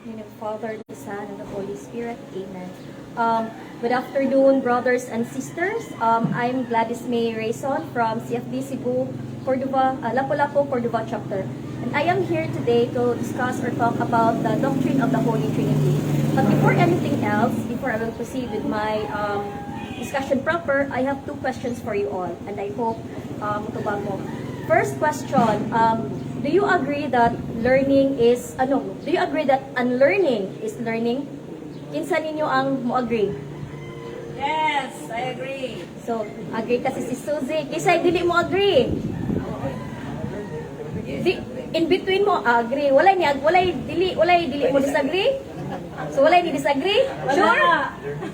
name of the Father, the Son, and the Holy Spirit. Amen. Good afternoon, brothers and sisters. I'm Gladys May Rayson from CFD CEBU, Cordova, Lapu, Cordova chapter. And I am here today to discuss or talk about the doctrine of the Holy Trinity. But before anything else, before I will proceed with my discussion proper, I have two questions for you all. And I hope matubang mo. First question, do you agree that learning is, do you agree that unlearning is learning? Kinsa ninyo ang mo-agree? Yes, I agree. So, agree kasi si Suzy. Kisay, dili mo agree. In between mo, agree. Walay dili mo disagree? So, walay ni disagree? Sure?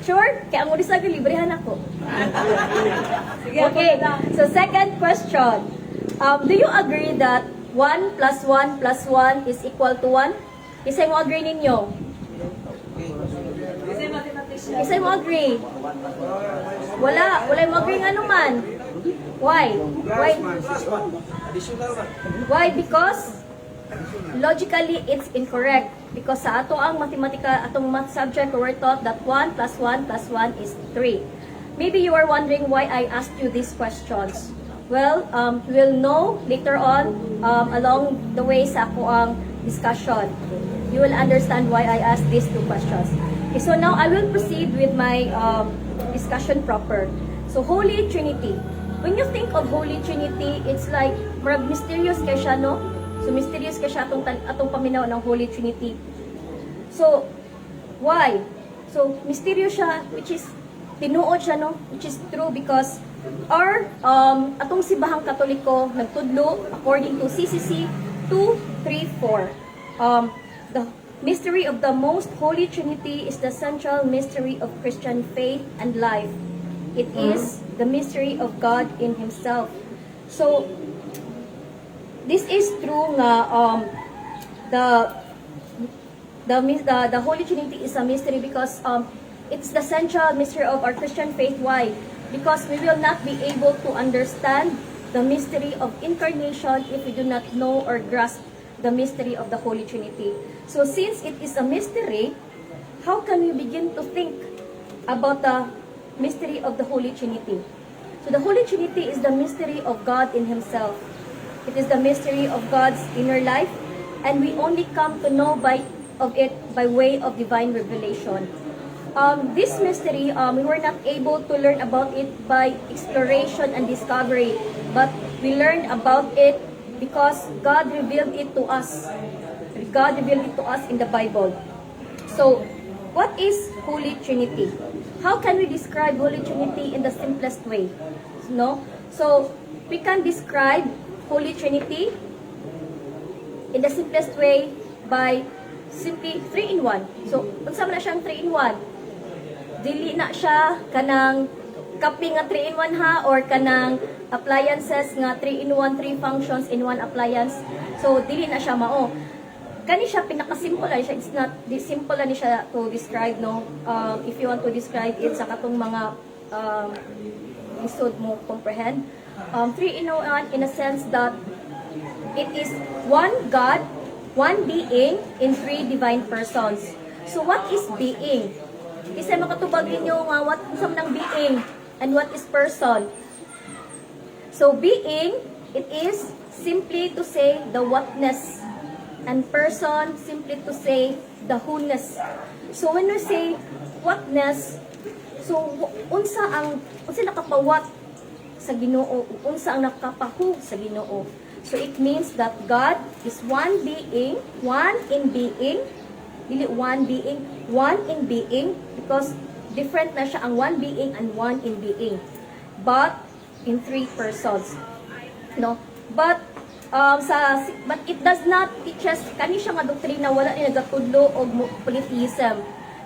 Sure? Kaya mo disagree, librehan ako. Okay, so second question. Do you agree that 1 plus 1 plus 1 is equal to 1? Kisay mo agree ninyo? Kisay mo agree? Wala mo agree nga naman. Why? Why? Because logically it's incorrect. Because sa ato ang matematika, atong math subject, we're taught that 1 plus 1 plus 1 is 3. Maybe you are wondering why I asked you these questions. Well, we'll know later on along the way sa ako ang discussion. You will understand why I asked these two questions. Okay, so now I will proceed with my discussion proper. So, Holy Trinity. When you think of Holy Trinity, it's like mysterious kay siya, no? So, mysterious kay siya atong paminaw ng Holy Trinity. So, why? So, mysterious siya, which is tinuod siya, no? Which is true because our atong sibahang Katoliko nagtudlo according to CCC 234. The mystery of the most Holy Trinity is the central mystery of Christian faith and life. It is the mystery of God in Himself. So this is true nga the Holy Trinity is a mystery because it's the central mystery of our Christian faith. Why? Because we will not be able to understand the mystery of incarnation if we do not know or grasp the mystery of the Holy Trinity. So since it is a mystery, how can we begin to think about the mystery of the Holy Trinity? So the Holy Trinity is the mystery of God in Himself. It is the mystery of God's inner life, and we only come to know of it by way of divine revelation. This mystery, we were not able to learn about it by exploration and discovery, but we learned about it because God revealed it to us. God revealed it to us in the Bible. So, what is Holy Trinity? How can we describe Holy Trinity in the simplest way? No? So, we can describe Holy Trinity in the simplest way by simply 3-in-1. So, unsa man na siyang 3-in-1? Dili na siya kanang kape nga 3-in-1 ha, or kanang appliances nga 3-in-1, 3 functions in one appliance. So, dili na siya mao. Kani siya pinakasimple lang siya. It's not simple lang siya to describe, no? If you want to describe it sa katong mga lisod mo comprehend. 3-in-1 in a sense that it is one God, one being in 3 divine persons. So, what is being? Isa makatubag ninyo nga what sum ng being and what is person. So being, it is simply to say the whatness, and person simply to say the who-ness. So when we say whatness, so unsa nakapawat sa Ginoo, unsa ang nakapahu sa Ginoo. So it means that God is one being, one in being, dili one being, one in being, because different na siya ang one being and one in being, but in 3 persons, no? But it does not teach us kani siya nga doktrina wala ni nagatudlo og polytheism.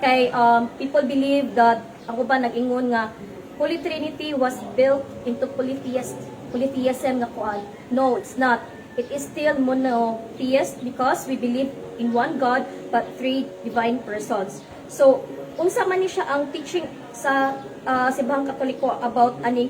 Kay people believe that ako ba nag-ingon nga Holy Trinity was built into polytheism nga kuan. No, it's not. It is still monotheist because we believe in one God but 3 divine persons. So, unsa man ni siya ang teaching sa Sibahang Katoliko about ani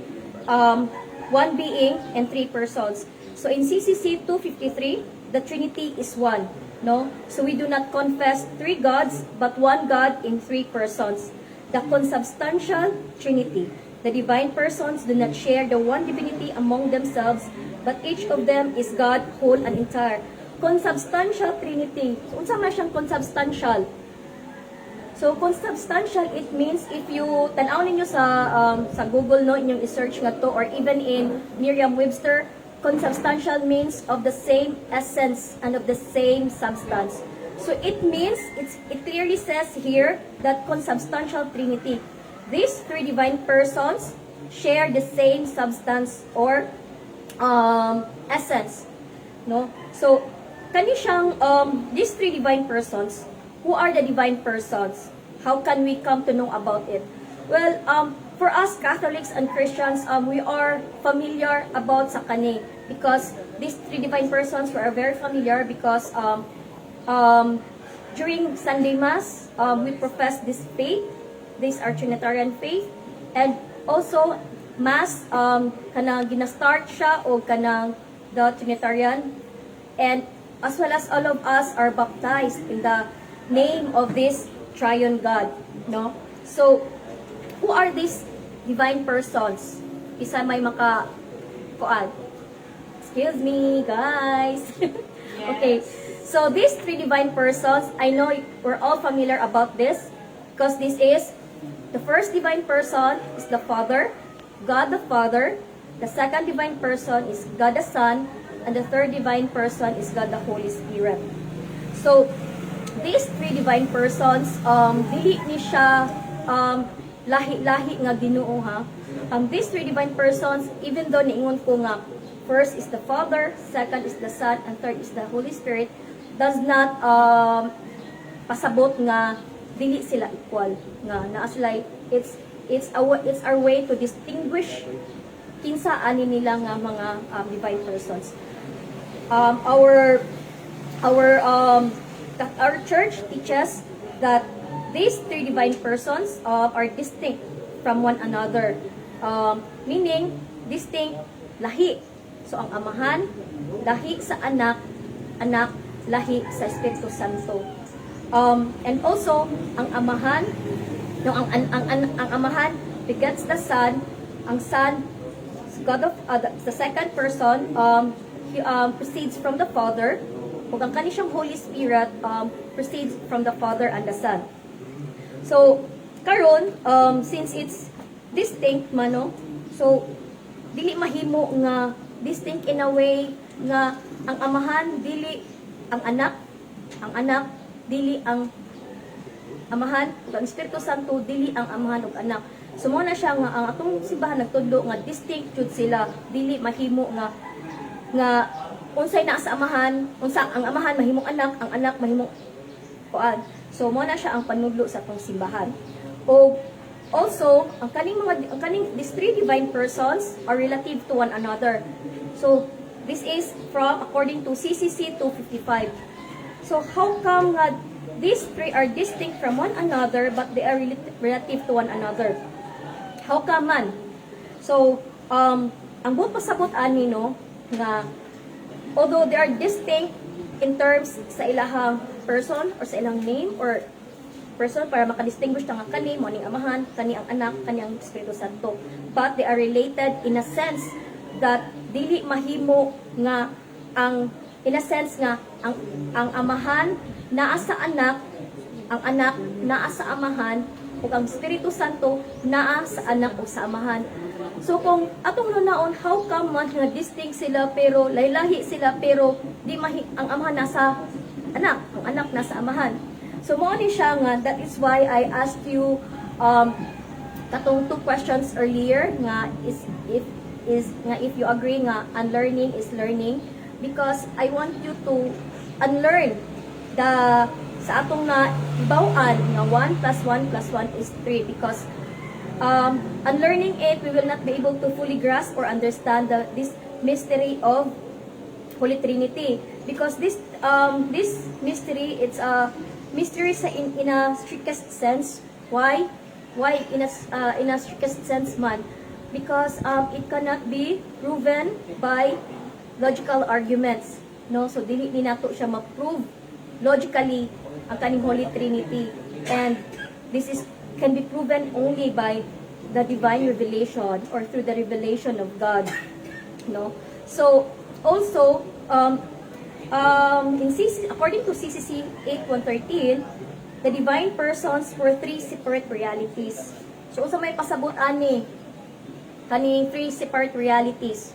one being and 3 persons. So in CCC 253, the Trinity is one. No? So we do not confess three gods, but one God in three persons. The consubstantial Trinity. The divine persons do not share the one divinity among themselves, but each of them is God, whole and entire. Consubstantial Trinity. So, unsa man siyang consubstantial? So, consubstantial, it means if you tanaw ninyo sa Google, no, inyong i-search nga to, or even in Merriam-Webster, consubstantial means of the same essence and of the same substance. So, it means, it clearly says here that consubstantial Trinity. These three divine persons share the same substance or essence. No? So, kani siyang, these three divine persons, who are the divine persons? How can we come to know about it? Well, for us Catholics and Christians, we are familiar about sa kani because these three divine persons we are very familiar because during Sunday Mass, we profess this faith. These are Trinitarian faith, and also Mass kanang ginastart siya o kanang the Trinitarian, and as well as all of us are baptized in the name of this triune God, no? So, who are these divine persons? Isa may kuan. Excuse me, guys. Okay. So, these three divine persons, I know we're all familiar about this because this is the first divine person is the Father, God the Father. The second divine person is God the Son, and the third divine person is God the Holy Spirit. So, these three divine persons, dili ni siya lahi-lahi nga Ginoo ha. These three divine persons, even though niingon ko nga, first is the Father, second is the Son, and third is the Holy Spirit, does not pasabot nga dili sila equal nga naa sila. It's our way to distinguish kinsa ani nila nga mga divine persons. Our church teaches that these three divine persons are distinct from one another. Meaning, distinct, lahi. So, ang amahan, lahi sa anak, anak, lahi sa Espiritu Santo. And also, ang amahan, no, ang amahan begets the Son, ang Son, God of, the second person, he proceeds from the Father, ug ang kaniyang Holy Spirit proceeds from the Father and the Son. So, karon, since it's distinct man, no? So, dili mahimo nga distinct in a way nga ang amahan dili ang anak dili ang amahan, ug ang Espiritu Santo dili ang amahan ug anak. So, mo na siya nga ang atong simbahan nagtudlo nga distinct jud sila, dili mahimo nga unsay naa sa amahan, unsa ang amahan mahimong anak, ang anak mahimong kuan. So mo na siya ang panudlo sa atong simbahan. O also, ang kaning these three divine persons are relative to one another. So this is from according to CCC 255. So how come nga these three are distinct from one another but they are relative to one another? How come man? So ang buot pasabot ani no nga although they are distinct in terms sa ilahang person or sa ilang name or person para makadistinguish nga kani mo ning amahan, kani ang anak, kani ang Espiritu Santo, but they are related in a sense that dili mahimo nga ang in a sense nga ang amahan naa sa anak, ang anak naa sa amahan, ug ang Espiritu Santo naa sa anak o sa amahan. So kung atong lunaon, how come man nga distinct sila pero laylahi sila pero di ang amahan nasa anak, ang anak nasa amahan. So mo ni siya nga, that is why I asked you katong two questions earlier nga if you agree nga unlearning is learning, because I want you to unlearn sa atong na ibaw-an nga 1 plus 1 plus 1 is 3, because unlearning it, we will not be able to fully grasp or understand this mystery of Holy Trinity, because this mystery, it's a mystery in a strictest sense. Why in a strictest sense man? Because it cannot be proven by logical arguments, no? So dili ni nato siya ma-prove logically ang kaning Holy Trinity. And this is can be proven only by the divine revelation or through the revelation of God. No? So, also, according to CCC 8.113, the divine persons were three separate realities. So, unsa may pasabot ani kaning three separate realities.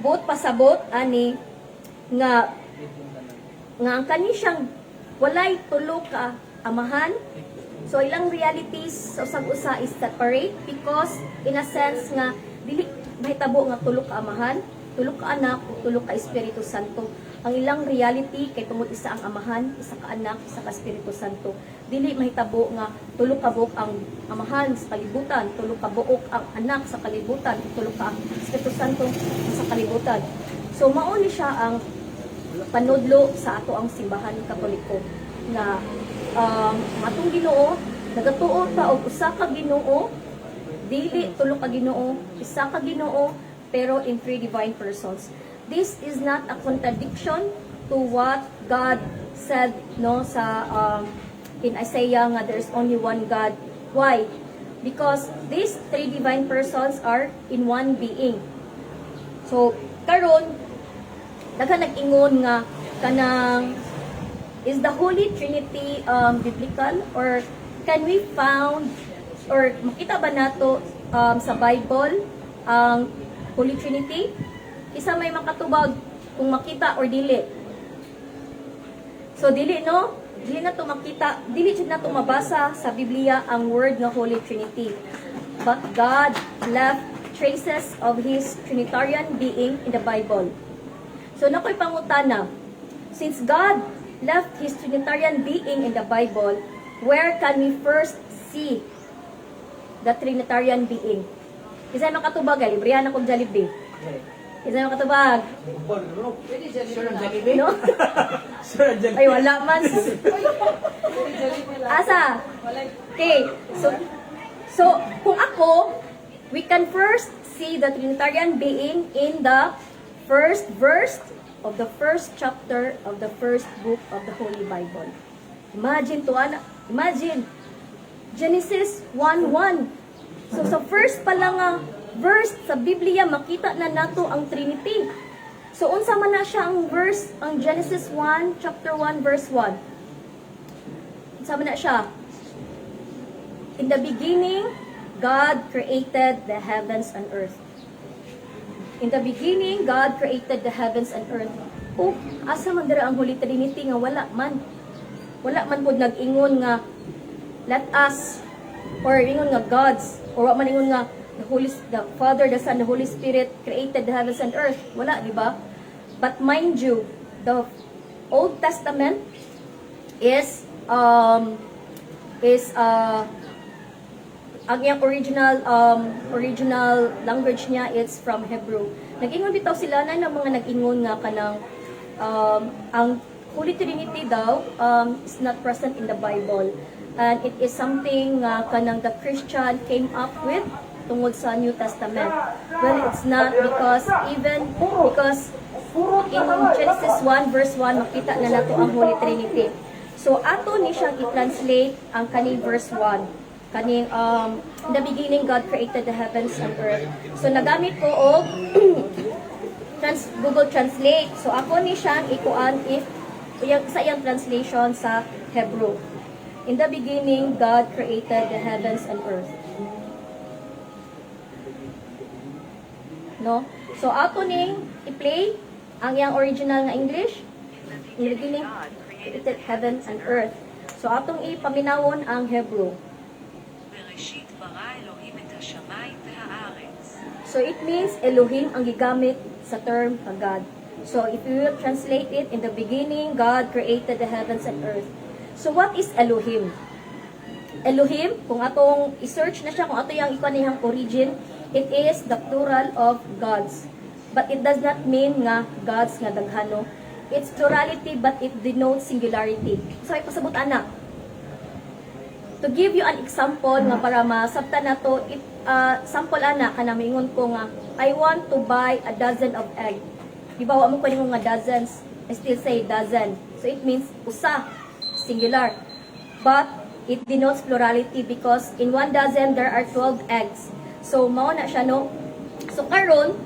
Both pasabot ani nga ang kani siyang walay tulo ka amahan. So ilang realities sa usag-usa is separate because in a sense nga dili mahitabo nga tulo ka amahan, tulo ka anak, tulo ka Espiritu Santo. Ang ilang reality kay tungod isa ang amahan, isa ka anak, isa ka Espiritu Santo. Dili mahitabo nga tulo ka buok ang amahan sa kalibutan, tulo ka buok ang anak sa kalibutan, tulo ka Espiritu Santo sa kalibutan. So mao ni siya ang panudlo sa ato ang simbahan Katoliko na atong Ginoo nagatuo ta og usa ka Ginoo, dili tulo ka Ginoo, isa ka Ginoo pero in three divine persons. This is not a contradiction to what God said no sa in Isaiah nga there is only one God. Why? Because these three divine persons are in one being. So karon daghan nag-ingon nga kanang is the Holy Trinity biblical or can we found or makita ba nato sa Bible ang Holy Trinity? Isa may makatubag kung makita or dili. So dili no? Dili na to makita, dili jud na to mabasa sa Biblia ang word nga Holy Trinity. But God left traces of His Trinitarian being in the Bible. So nakoy pangutana, since God left His Trinitarian being in the Bible, where can we first see the Trinitarian being? Isa makatubag, librihan akong Jollibee. Isa makatubag. Sure ang Jollibee? No? Sure ang Jollibee? Ay, wala man. Asa? Okay. So, kung ako, we can first see the Trinitarian being in the first verse of the first chapter of the first book of the Holy Bible. Imagine to, imagine, Genesis 1:1. So, sa first pa lang nga verse sa Biblia, makita na nato ang Trinity. So, unsa man na siya ang verse, ang Genesis 1, chapter 1, verse 1. Unsa man na siya? In the beginning, God created the heavens and earth. In the beginning, God created the heavens and earth. Oh, asa man dira ang Holy Trinity nga wala man. Wala man pud nag-ingon nga let us or ingon nga gods or wa man ingon nga the Father, the Son, the Holy Spirit created the heavens and earth. Wala, di ba? But mind you, the Old Testament is ang iyang original language niya it's from Hebrew. Nag-ingon bitaw sila na ng mga nag-ingon nga kanang ang Holy Trinity daw is not present in the Bible. And it is something kanang the Christian came up with tungod sa New Testament. Well, it's not because in Genesis 1 verse 1 makita na nato ang Holy Trinity. So ato ni siyang i-translate ang kaning verse 1. Kaning in the beginning God created the heavens and earth. So nagamit ko og Google Translate. So ako ni siyang ikuan if sa iyang translation sa Hebrew. In the beginning God created the heavens and earth. No? So ato ning i-play ang iyang original nga English. In the beginning created heaven and earth. So atong ipaminawon ang Hebrew. So it means Elohim ang gigamit sa term ka God. So if you will translate it, in the beginning God created the heavens and earth. So what is Elohim? Elohim, kung atong i-search na siya, kung ato yung ikuan niyang origin, it is the plural of gods. But it does not mean nga gods nga daghano. It's plurality but it denotes singularity. So ay pasabot ana. To give you an example nga para masabtan nato, sample ana kana mingon ko nga I want to buy a dozen of egg. Di ba wa mo pwede nga dozens? I still say dozen. So it means usa, singular. But it denotes plurality because in 1 dozen there are 12 eggs. So mao na siya no. So karon,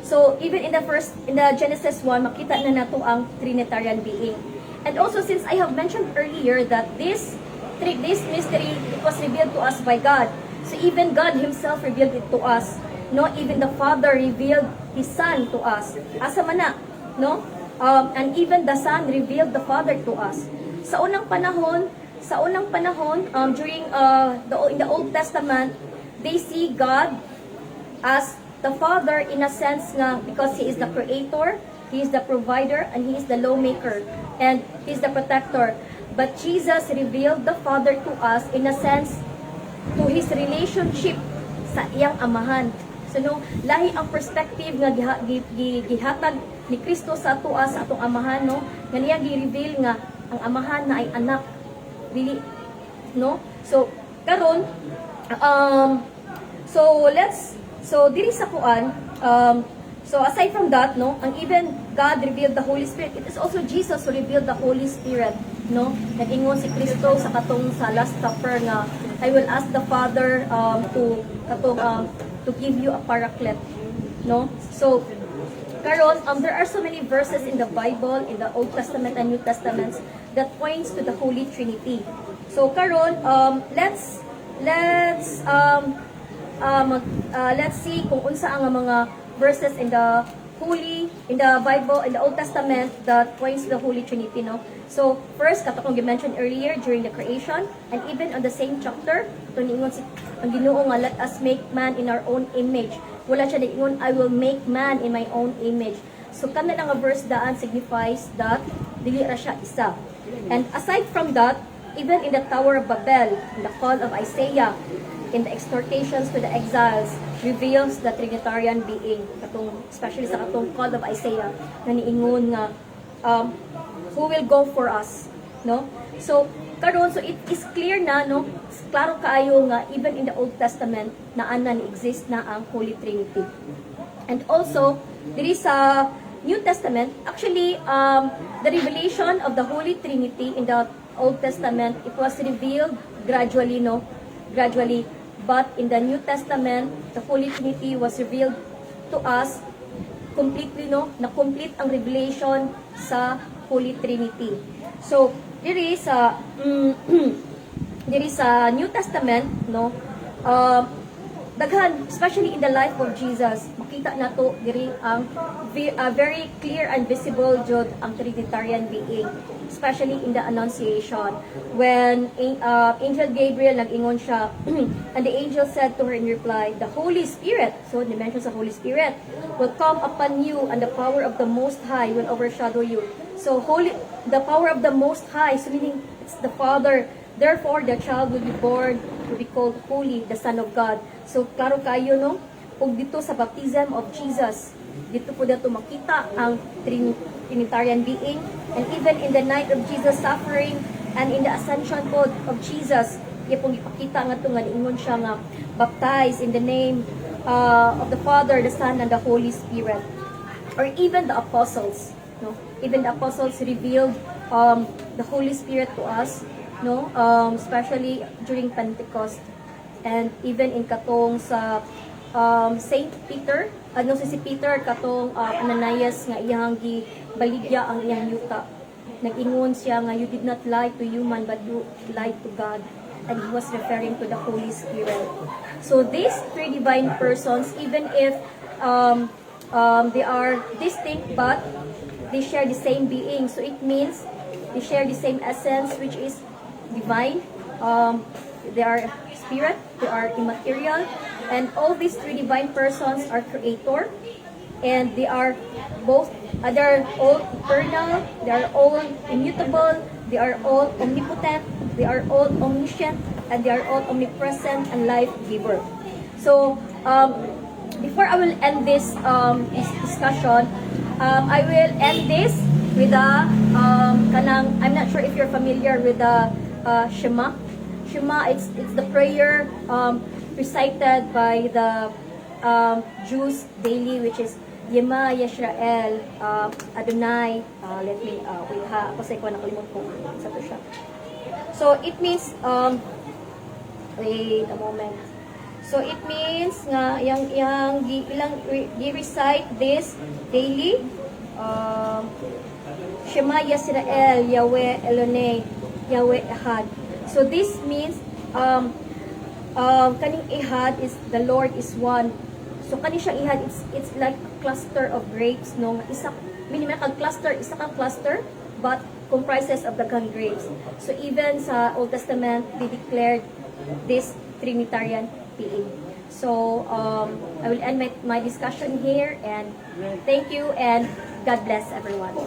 so even in the Genesis 1 makita na nato ang Trinitarian being. And also since I have mentioned earlier that this mystery, it was revealed to us by God. So even God himself revealed it to us. No, even the Father revealed his Son to us. Asa man na, no? And even the Son revealed the Father to us. Sa unang panahon, during in the Old Testament, they see God as the Father in a sense nga because he is the creator, he is the provider, and he is the lawmaker, and he is the protector. But Jesus revealed the Father to us in a sense to his relationship sa iyang amahan. So no, lahi ang perspective nga gihatag ni Kristo sa tuwa sa atong amahan, no? Nga niya gi-reveal nga ang amahan na ay anak. Really, no? So karon so diri sa kuan so aside from that, no, ang even God revealed the Holy Spirit, it is also Jesus who revealed the Holy Spirit, no? Nag-ingon si Kristo sa katong sa Last Supper nga I will ask the Father to give you a paraclete, no? So karon there are so many verses in the Bible, in the Old Testament and New Testaments that points to the Holy Trinity. So karon let's see kung unsa ang mga verses in the Bible, in the Old Testament that points to the Holy Trinity, no? So first, katong mentioned earlier during the creation, and even on the same chapter, tuningon si ang Ginoo nga let us make man in our own image. Wala siya ingon I will make man in my own image. So kana nga verse daan signifies that dili ra siya isa. And aside from that, even in the Tower of Babel, in the call of Isaiah, in the exhortations to the exiles, reveals the Trinitarian being, especially sa katong call of Isaiah, na niingon nga, who will go for us, no? So, karon, so it is clear na, no? Klaro kaayo nga, even in the Old Testament, na exist na ang Holy Trinity. And also, there is a New Testament, actually, the revelation of the Holy Trinity in the Old Testament, it was revealed gradually, no? Gradually. But in the New Testament, the Holy Trinity was revealed to us completely, no? Na-complete ang revelation sa Holy Trinity. So, there is a New Testament, no? Daghan, especially in the life of Jesus, makita na to diri ang very clear and visible jud ang Trinitarian being, especially in the Annunciation when Angel Gabriel nag-ingon siya and the angel said to her in reply, the Holy Spirit, so the mention sa Holy Spirit, will come upon you and the power of the Most High will overshadow you. So the power of the Most High, so meaning it's the Father. Therefore, the child will be born to be called Holy, the Son of God. So, klaro kayo, no? Kung dito sa baptism of Jesus, dito po dito makita ang Trinitarian being. And even in the night of Jesus' suffering and in the ascension po of Jesus, iya pong ipakita nga ito nga niingon siya nga baptized in the name of the Father, the Son, and the Holy Spirit. Or even the apostles, no? Even the apostles revealed the Holy Spirit to us, no, especially during Pentecost, and even in katong sa Saint Peter, si Peter katong Ananias nga iyang gibaligya ang iyang yuta, nag-ingon siya nga you did not lie to human but you lied to God, and he was referring to the Holy Spirit. So these three divine persons, even if they are distinct but they share the same being, so it means they share the same essence, which is divine. They are spirit, they are immaterial, and all these three divine persons are creator, and they are both, they are all eternal, they are all immutable, they are all omnipotent, they are all omniscient, and they are all omnipresent and life giver. So before I will end this discussion, I will end this with a kanang, I'm not sure if you're familiar with the Shema. Shema, it's the prayer recited by the Jews daily, which is Yema Yisrael Adonai, let me wait ha, ako sa ikaw nakalimot ko sa to siya. So it means wait a moment. So it means nga yang ilang recite this daily. Shema Yisrael Yahweh Elonei Yahweh Ehad. So this means kaning Ehad is the Lord is one. So kani siyang Ehad, it's like a cluster of grapes, no? Isa minimum kag cluster, isa kang cluster but comprises of the grapes. So even sa Old Testament they declared this Trinitarian being. So I will end my discussion here, and thank you and God bless everyone.